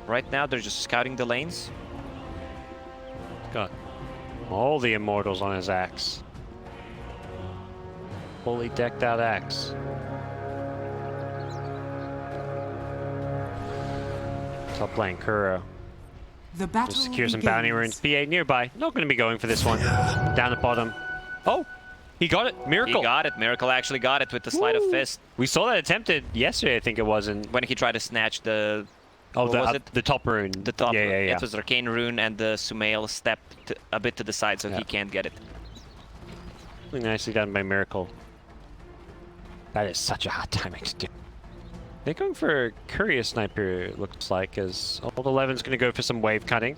Right now, they're just scouting the lanes. Got all the immortals on his axe. Fully decked out axe. Top lane, Kuro. The battle Just secure some begins. bounty runes. BA nearby. Not going to be going for this one. Down the bottom. Oh, he got it. Miracle. He got it. Miracle actually got it with the sleight of fist. We saw that attempted yesterday, I think it was. And When he tried to snatch the... oh, what was it? the top rune. The top. Yeah. It was Arcane Rune, and the Sumail stepped a bit to the side, so Yeah. he can't get it. Really nicely done by Miracle. That is such a hard timing to do. They're going for Courier Sniper, it looks like, as Old 11's going to go for some wave cutting.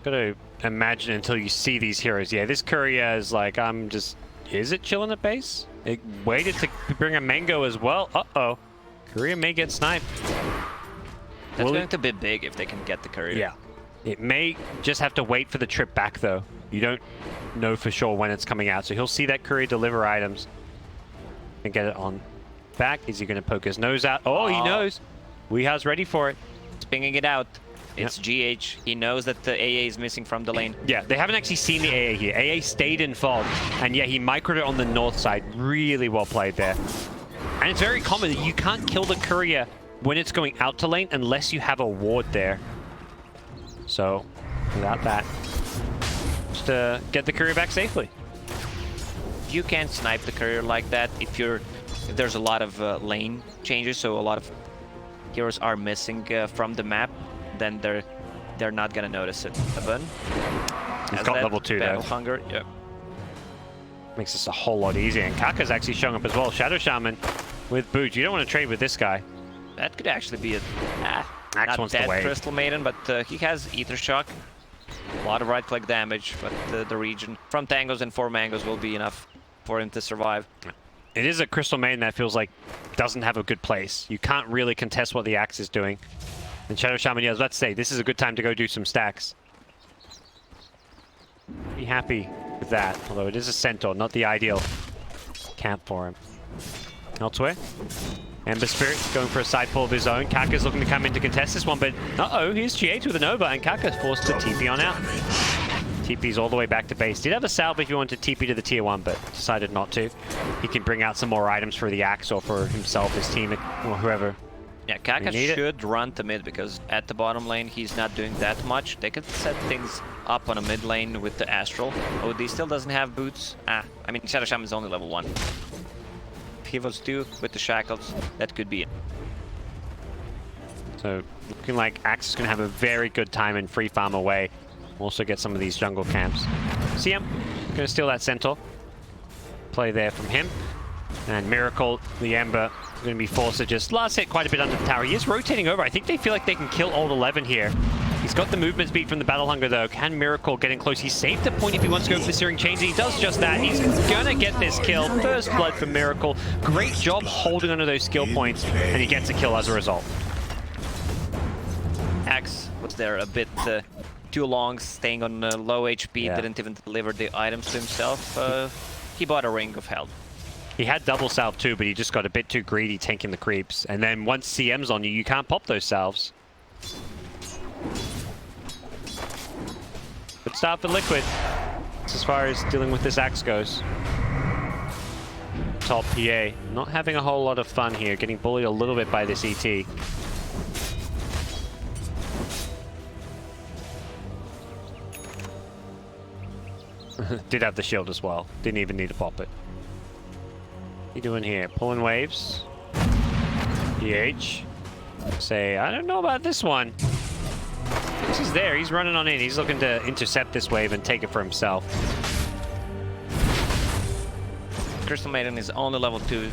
Got to imagine until you see these heroes. Yeah, this Courier is like, I'm just... Is it chilling at base? It waited to bring a Mango as well. Uh-oh. Courier may get sniped. That's Will going it- to be big if they can get the courier. Yeah. It may just have to wait for the trip back, though. You don't know for sure when it's coming out. So he'll see that Courier deliver items and get it on back. Is he going to poke his nose out? Oh, he knows. Weeha's ready for it. He's pinging it out. It's GH. He knows that the AA is missing from the lane. Yeah, they haven't actually seen the AA here. AA stayed in fog, and yeah, he microed it on the north side. Really well played there. And it's very common that you can't kill the courier when it's going out to lane unless you have a ward there. So, without that, just get the courier back safely. You can't snipe the courier like that if there's a lot of lane changes, so a lot of heroes are missing from the map. Then they're not gonna notice it. Aben He's got level 2 battle though. hunger. Yeah. Makes this a whole lot easier. And Kaka's actually showing up as well. Shadow Shaman with boots. You don't want to trade with this guy. That could actually be a Axe not wants to dead wave. Crystal Maiden, but he has Ether Shock. A lot of right-click damage, but the region from Tangos and 4 Mangoes will be enough for him to survive. It is a Crystal Maiden that feels like doesn't have a good place. You can't really contest what the axe is doing. And Shadow Shaman, yeah, I was about to say, this is a good time to go do some stacks. Be happy with that, although it is a Centaur, not the ideal camp for him. Elsewhere, Ember Spirit going for a side pull of his own. Kaka's looking to come in to contest this one, but uh-oh, here's GH with a Nova, and Kaka's forced to TP on out. TP's all the way back to base. Did have a salve if he wanted to TP to the tier 1, but decided not to. He can bring out some more items for the axe or for himself, his team, or whoever. Yeah, Kaka need it. should run to mid because at the bottom lane he's not doing that much. They could set things up on a mid lane with the Astral. OD still doesn't have boots. I mean, Shadow Shaman is only level 1. If he was 2 with the Shackles, that could be it. So looking like Axe is going to have a very good time in free farm away. Also get some of these jungle camps. CM going to steal that Centaur. Play there from him. And Miracle, the Ember, going to be forced to just last hit quite a bit under the tower. He is rotating over. I think they feel like they can kill Old 11 here. He's got the movement speed from the Battle Hunger though. Can Miracle get in close? He saved the point if he wants to go for the Searing Chains. He does just that. He's going to get this kill. First blood for Miracle. Great job holding onto those skill points. And he gets a kill as a result. Axe was there a bit too long, staying on low HP, Yeah. didn't even deliver the items to himself. He bought a Ring of Health. He had double salve too, but he just got a bit too greedy tanking the creeps. And then once CM's on you, you can't pop those salves. Good start for Liquid. That's as far as dealing with this axe goes. Top PA. Not having a whole lot of fun here, getting bullied a little bit by this ET. Did have the shield as well. Didn't even need to pop it. What you doing here? Pulling waves. EH. Say, I don't know about this one. This is there. He's running on in. He's looking to intercept this wave and take it for himself. Crystal Maiden is only level 2.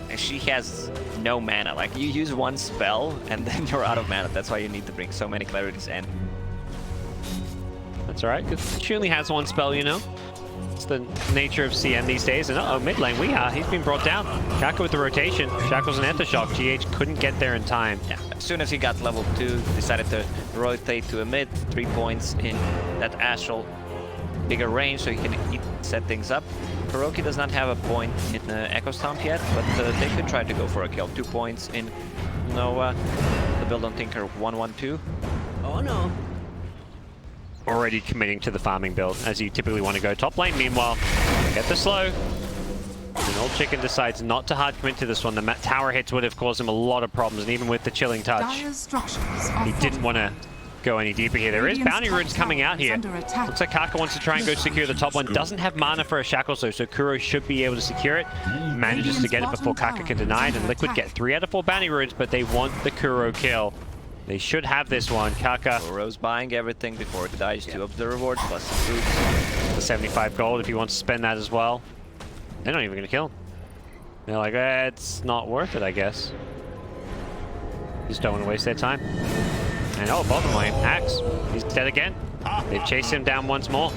And she has no mana. Like, you use one spell and then you're out of mana. That's why you need to bring so many clarities in. That's alright, because she only has one spell, you know? It's the nature of CM these days. And uh-oh, mid lane, he's been brought down. Kaka with the rotation. Shackles and Ethershock. GH couldn't get there in time. Yeah, as soon as he got level 2, decided to rotate to a mid, 3 points in that Astral. Bigger range, so he can set things up. KuroKy does not have a point in Echo Stomp yet, but they could try to go for a kill. 2 points in Nova. The build on Tinker 1-1-2. Oh no. Already committing to the farming build, as you typically want to go top lane. Meanwhile, get the slow. And Old Chicken decides not to hard commit to this one. The tower hits would have caused him a lot of problems, and even with the chilling touch, he didn't want to go any deeper here. There is bounty runes coming out here. Looks like Kaka wants to try and go secure the top one. Doesn't have mana for a shackle, so Kuro should be able to secure it. Manages to get it before Kaka can deny it, and Liquid get 3 out of 4 bounty runes, but they want the Kuro kill. They should have this one. Kaka. Kuro's buying everything before he dies. 2 Observer Wards plus some boots. The 75 gold if he wants to spend that as well. They're not even going to kill him. They're like, it's not worth it, I guess. Just don't want to waste their time. And oh, bottom lane, Axe. He's dead again. They've chased him down once more.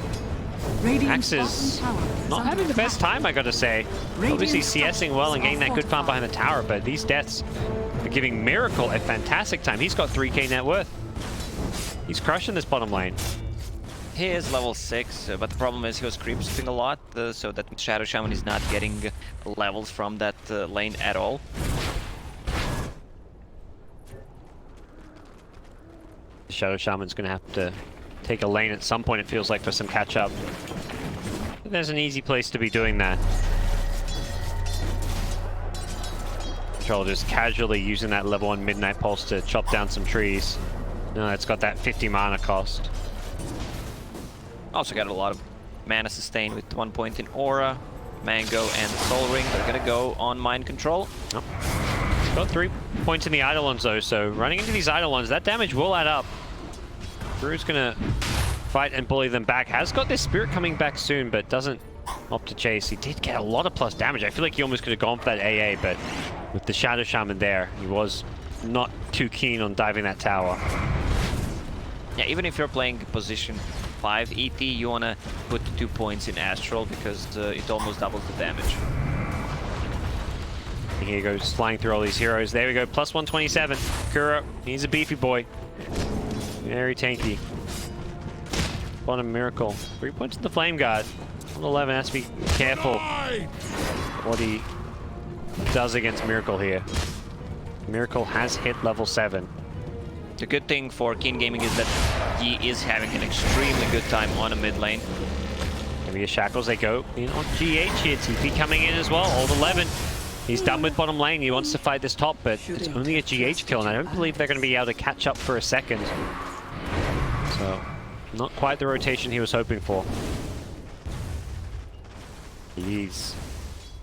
Axe is not having the best time, I gotta say. Obviously CSing well and getting that good farm behind the tower, but these deaths are giving Miracle a fantastic time. He's got 3k net worth. He's crushing this bottom lane. He is level 6, but the problem is he was creep sweeping a lot, so that Shadow Shaman is not getting levels from that lane at all. Shadow Shaman's going to have to take a lane at some point, it feels like, for some catch-up. There's an easy place to be doing that. Control just casually using that level 1 Midnight Pulse to chop down some trees. No, it's got that 50 mana cost. Also got a lot of mana sustain with 1 point in Aura, Mango, and Soul Ring. They're going to go on Mind Control. Oh. Got 3 points in the Eidolons though, so running into these Eidolons, that damage will add up. Drew's gonna fight and bully them back. Has got this Spirit coming back soon, but doesn't opt to chase. He did get a lot of plus damage. I feel like he almost could have gone for that AA, but with the Shadow Shaman there, he was not too keen on diving that tower. Yeah, even if you're playing position 5 ET, you wanna put 2 points in Astral because it almost doubles the damage. Here he goes, flying through all these heroes. There we go, plus 127. Kuro, he's a beefy boy. Very tanky. Bottom Miracle. 3 points to the Flame Guard. On 11 has to be careful what he does against Miracle here. Miracle has hit level 7. The good thing for Keen Gaming is that he is having an extremely good time on a mid lane. Maybe a Shackles they go in on GH here. TP coming in as well. Old 11. He's done with bottom lane. He wants to fight this top, but it's only a GH kill, and I don't believe they're going to be able to catch up for a second. So, not quite the rotation he was hoping for. He's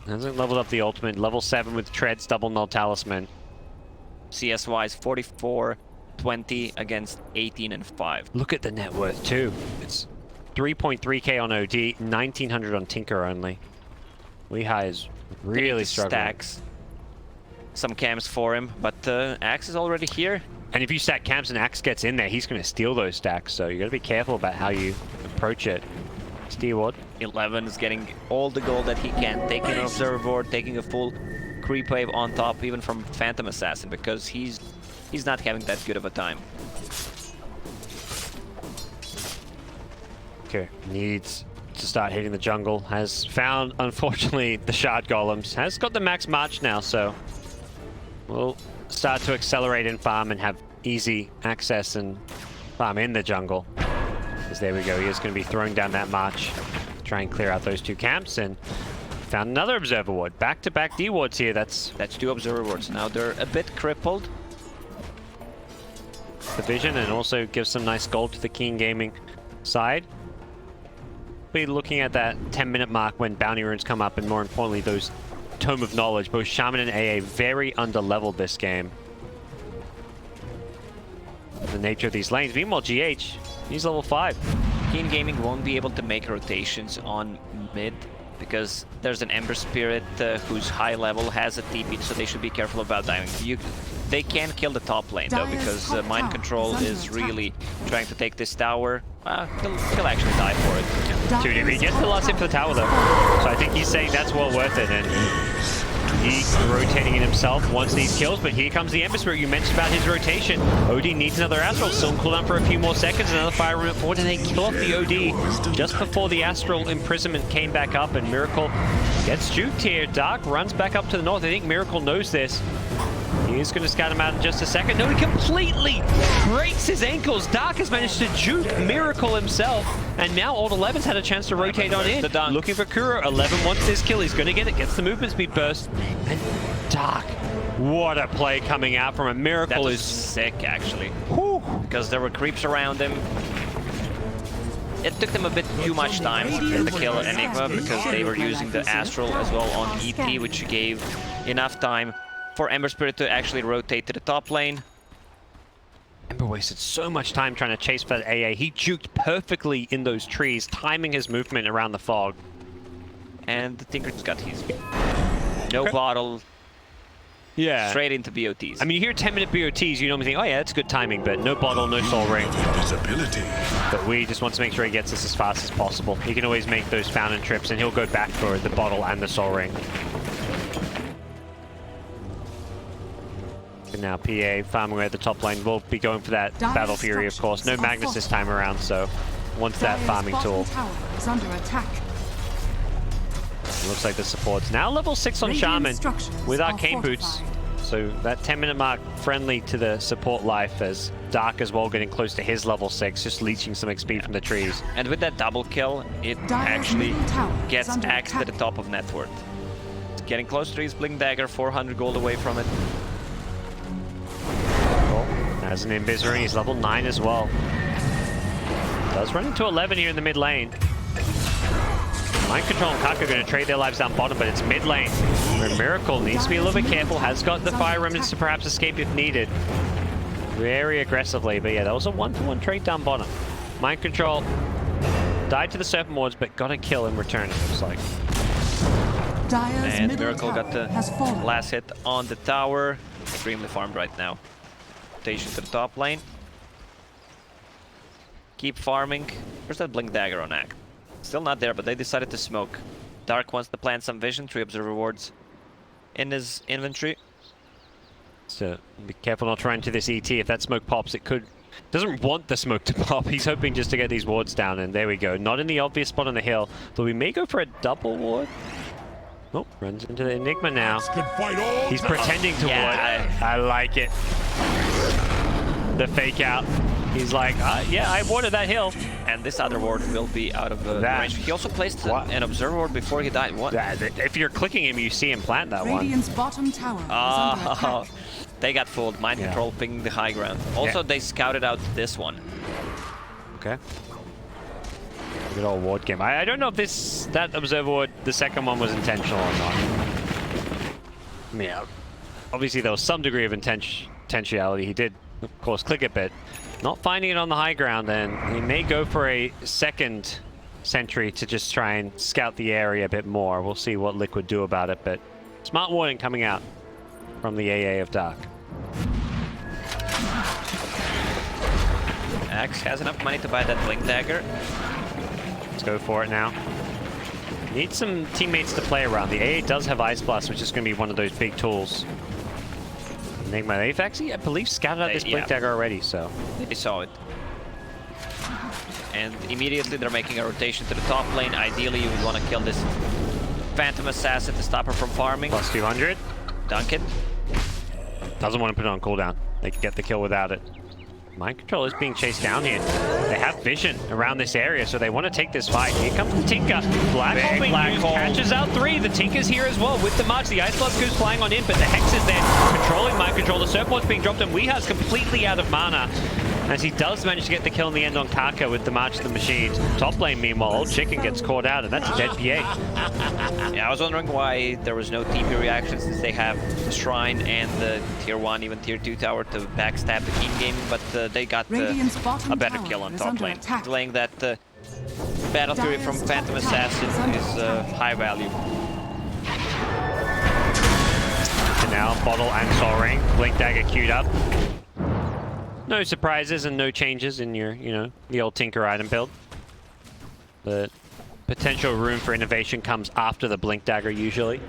hasn't leveled up the ultimate. Level 7 with Treads, double null talisman. CS-wise, 44, 20 against 18 and 5. Look at the net worth too. It's 3.3k on OD, 1900 on Tinker only. Lehigh is really struggling. Stacks some camps for him, but Axe is already here. And if you stack camps and Axe gets in there, he's going to steal those stacks, so you got to be careful about how you approach it. Steelwood. 11 is getting all the gold that he can, taking an Observer Board, taking a full creep wave on top, even from Phantom Assassin, because he's not having that good of a time. Okay, needs to start hitting the jungle. Has found, unfortunately, the Shard Golems. Has got the max march now, so we'll start to accelerate in farm and have easy access and farm in the jungle. Because there we go, he is going to be throwing down that march. Try and clear out those 2 camps, and found another Observer Ward. Back-to-back D wards here. That's 2 Observer Wards. Now they're a bit crippled. the vision, and also gives some nice gold to the Keen Gaming side. Be looking at that 10-minute mark when bounty runes come up, and more importantly, those Tome of Knowledge. Both Shaman and AA very under-leveled this game. The nature of these lanes. Meanwhile, GH, he's level 5. Keen Gaming won't be able to make rotations on mid because there's an Ember Spirit whose high level has a TP, so they should be careful about diving. They can kill the top lane though, because Mind Control is really trying to take this tower. He'll actually die for it. Dude, if he gets the last hit for the tower though, so I think he's saying that's well worth it. And He rotating in himself, wants these kills, but here comes the Ember Spirit. You mentioned about his rotation. OD needs another Astral, still in cooldown for a few more seconds, another fire room at forward, and they kill off the OD just before the Astral imprisonment came back up, and Miracle gets juked here. Dark runs back up to the north. I think Miracle knows this. He is going to scout him out in just a second. No, he completely breaks his ankles. Dark has managed to juke Miracle himself. And now Old 11's had a chance to rotate on in. Looking for Kuro. 11 wants this kill. He's going to get it. Gets the movement speed burst. And Dark. What a play coming out from a Miracle. That was sick, actually. Because there were creeps around him. It took them a bit too much time to kill Enigma because they were using the Astral as well on EP, which gave enough time for Ember Spirit to actually rotate to the top lane. Ember wasted so much time trying to chase for that AA. He juked perfectly in those trees, timing his movement around the fog. And the Tinker's got his no bottle, straight into BOTs. I mean, you hear 10-minute BOTs, you normally think, oh yeah, that's good timing, but no bottle, no soul ring. Visibility. But we just want to make sure he gets this as fast as possible. He can always make those fountain trips, and he'll go back for the bottle and the soul ring. And now PA farming away at the top lane will be going for that Battle Fury, of course. No Magnus this time around, so wants that farming tool. Is under attack. It looks like the support's now level 6 on Shaman with Arcane Boots. So that 10-minute mark friendly to the support life, as Dark as well getting close to his level 6, just leeching some XP from the trees. And with that double kill, it actually gets axed at the top of net worth. It's getting close to his Blink Dagger, 400 gold away from it. As an Invis ring, he's level 9 as well. Does run into 11 here in the mid lane. Mind Control and Kaka are going to trade their lives down bottom, but it's mid lane where Miracle needs to be a little bit careful. Has got the Fire Remnants to perhaps escape if needed. Very aggressively, but yeah, that was a 1-to-1 trade down bottom. Mind Control died to the Serpent Wards, but got a kill in return, it looks like. And Miracle got the last hit on the tower. Extremely farmed right now. Rotation to the top lane. Keep farming. Where's that Blink Dagger on Act? Still not there, but they decided to smoke. Dark wants to plant some vision, 3 Observer Wards in his inventory. So be careful not to run into this ET. If that smoke pops, it could... Doesn't want the smoke to pop. He's hoping just to get these wards down, and there we go. Not in the obvious spot on the hill, though we may go for a double ward. Oh, runs into the Enigma now. He's pretending to ward. I like it. The fake out. He's like, yeah, I warded that hill. And this other ward will be out of range. He also placed an Observer Ward before he died. What? If you're clicking him, you see him plant that Radiant's bottom tower is under attack. They got fooled. Mind Control pinging the high ground. Also, they scouted out this one. Okay. Good old ward game. I don't know if that Observer Ward, the second one, was intentional or not. I mean, obviously there was some degree of intentionality. He did, of course, click it, but not finding it on the high ground, and he may go for a second sentry to just try and scout the area a bit more. We'll see what Liquid do about it, but smart warning coming out from the AA of Dark. Axe has enough money to buy that Blink Dagger. Let's go for it now. Need some teammates to play around. The AA does have Ice Blast, which is going to be one of those big tools. Enigma, they've actually, I believe, scouted out this Blink Dagger already, so... They saw it. And immediately they're making a rotation to the top lane. Ideally, you would want to kill this Phantom Assassin to stop her from farming. Plus 200. Dunk it. Doesn't want to put it on cooldown. They can get the kill without it. Mind Control is being chased down here. They have vision around this area, so they want to take this fight. Here comes the Tinker. Black Hole catches out 3. The Tinker's here as well with the March. The Ice Blast goes flying on in, but the Hex is there controlling Mind Control. The Serpent Ward's being dropped, and Weeha's completely out of mana, as he does manage to get the kill in the end on Kaka with the March of the Machines. Top lane, meanwhile, Old Chicken gets caught out, and that's a dead PA. Yeah, I was wondering why there was no TP reaction, since they have the Shrine and the Tier 1, even Tier 2 tower to backstab the team gaming, but they got a better kill on top lane. Delaying that Battle Fury from Phantom Assassin is high value. And now, Bottle and Soul Ring. Blink Dagger queued up. No surprises and no changes in your, the old Tinker item build. The potential room for innovation comes after the Blink Dagger, usually.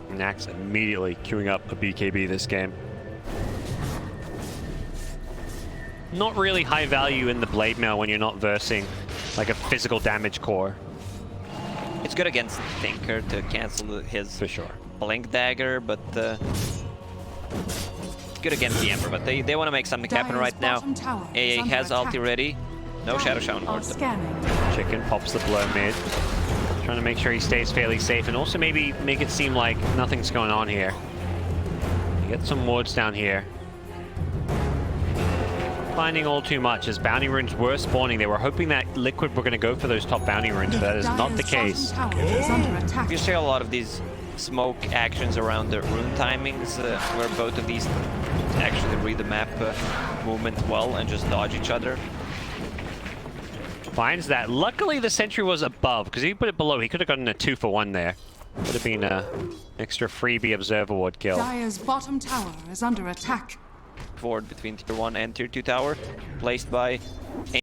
And Axe immediately queuing up a BKB this game. Not really high value in the Blade Mail when you're not versing like a physical damage core. It's good against Thinker to cancel his For sure. Blink Dagger, but good against the Ember. But they want to make something happen Dire's right now. bottom tower AA is under has ulti attack. ready. No Shadow Shaman Are Ward. scanning. Chicken pops the blow mid. Trying to make sure he stays fairly safe and also maybe make it seem like nothing's going on here. Get some wards down here. Finding all too much as bounty runes were spawning. They were hoping that Liquid were going to go for those top bounty runes, but that is not the Dire's case. bottom tower is under attack. You see a lot of these smoke actions around the rune timings, where both of these actually read the map movement well and just dodge each other. Finds that. Luckily, the sentry was above, because if he put it below, he could have gotten a 2-for-1 there. Would have been a extra freebie Observer Ward kill. Dire's bottom tower is under attack. Forward between tier 1 and tier 2 tower, placed by